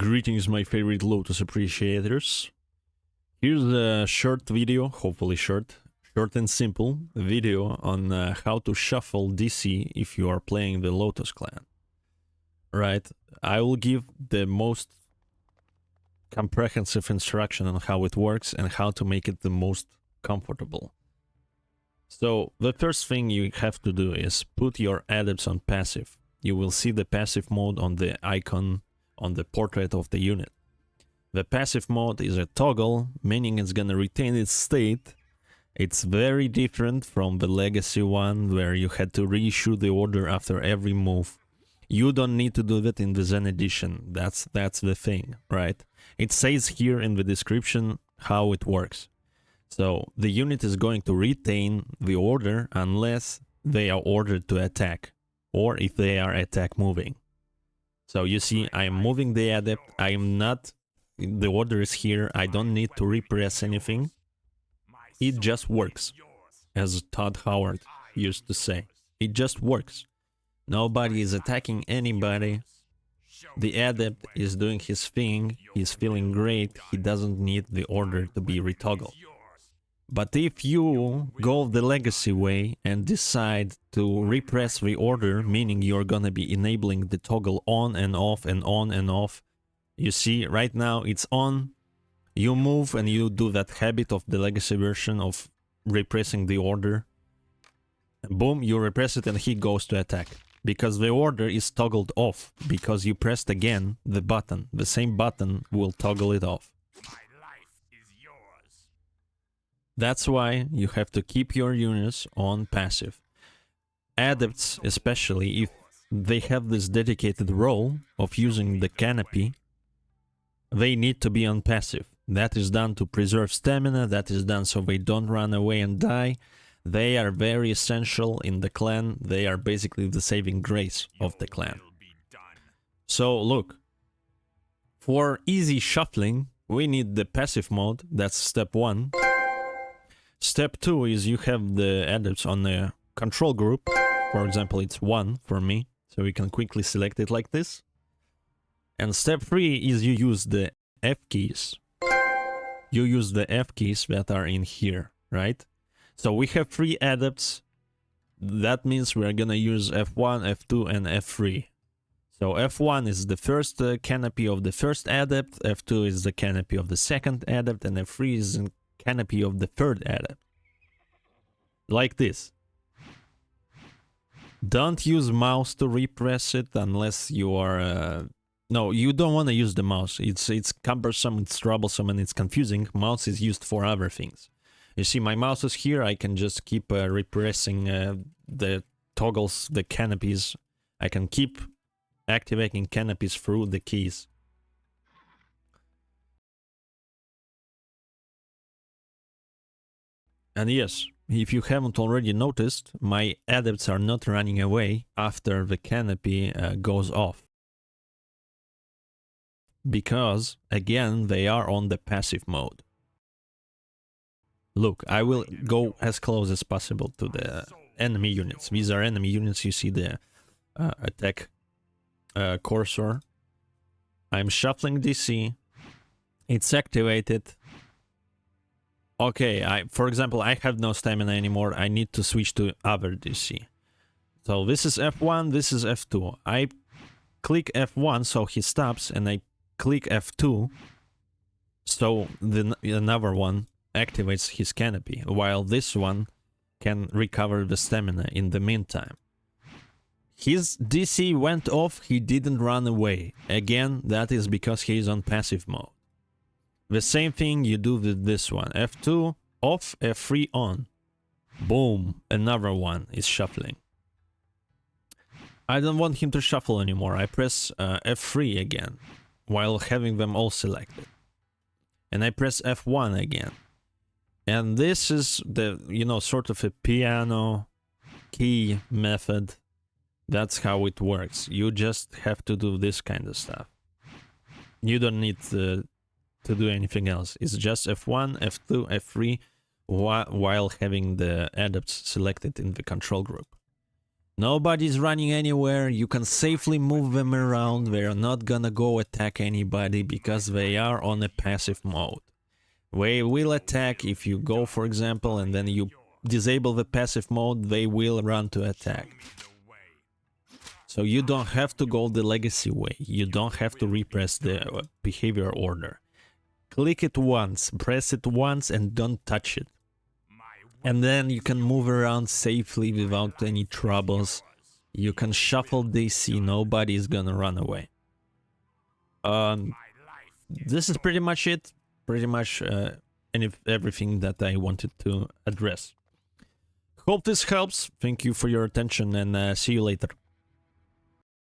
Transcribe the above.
Greetings, my favorite Lotus appreciators. Here's a short video, hopefully short and simple video on how to shuffle DC if you are playing the Lotus clan. Right, I will give the most comprehensive instruction on how it works and how to make it the most comfortable. So the first thing you have to do is put your adepts on passive. You will see the passive mode on the icon on the portrait of the unit. The passive mode is a toggle, meaning it's gonna retain its state. It's very different from the legacy one where you had to reissue the order after every move. You don't need to do that in the Zen edition. That's the thing, right? It says here in the description how it works. So the unit is going to retain the order unless they are ordered to attack, or if they are attack moving. So you see, I am moving the adept, I am not, the order is here, I don't need to repress anything. It just works, as Todd Howard used to say. It just works. Nobody is attacking anybody. The adept is doing his thing, he's feeling great, he doesn't need the order to be retoggled. But if you go the legacy way and decide to repress the order, meaning you're gonna be enabling the toggle on and off and on and off, you see right now it's on, you move and you do that habit of the legacy version of repressing the order, and boom, you repress it and he goes to attack. Because the order is toggled off, because you pressed again the button, the same button will toggle it off. That's why you have to keep your units on passive. Adepts, especially if they have this dedicated role of using the canopy, they need to be on passive. That is done to preserve stamina, that is done so they don't run away and die. They are very essential in the clan, they are basically the saving grace of the clan. So look, for easy shuffling, we need the passive mode, that's step 1. Step 2 is you have the adepts on the control group. For example, it's 1 for me, so we can quickly select it like this. And step 3 is you use the F keys. You use the F keys that are in here, right? So we have 3 adepts. That means we're gonna use F1, F2, and F3. So F1 is the first canopy of the first adept, F2 is the canopy of the second adept, and F3 is the canopy of the third adept. Like this. Don't use mouse to repress it unless you are... No, you don't want to use the mouse. It's cumbersome, it's troublesome, and it's confusing. Mouse is used for other things. You see, my mouse is here. I can just keep repressing the toggles, the canopies. I can keep activating canopies through the keys. And yes, if you haven't already noticed, my adepts are not running away after the canopy goes off. Because, again, they are on the passive mode. Look, I will go as close as possible to the enemy units. These are enemy units, you see the attack cursor. I'm shuffling DC. It's activated. Okay, for example, I have no stamina anymore. I need to switch to other DC. So this is F1, this is F2. I click F1 so he stops, and I click F2 so another one activates his canopy, while this one can recover the stamina in the meantime. His DC went off, he didn't run away. Again, that is because he is on passive mode. The same thing you do with this one. F2 off, F3 on. Boom, another one is shuffling. I don't want him to shuffle anymore. I press F3 again, while having them all selected. And I press F1 again. And this is the, you know, sort of a piano key method. That's how it works. You just have to do this kind of stuff. You don't need to do anything else. It's just F1, F2, F3 while having the adepts selected in the control group. Nobody's running anywhere. You can safely move them around. They are not gonna go attack anybody because they are on a passive mode. They will attack if you go, for example, and then you disable the passive mode, they will run to attack. So you don't have to go the legacy way. You don't have to repress the behavior order. Click it once, press it once, and don't touch it. And then you can move around safely without any troubles. You can shuffle DC, nobody is gonna run away. This is pretty much it. Pretty much everything that I wanted to address. Hope this helps. Thank you for your attention and see you later.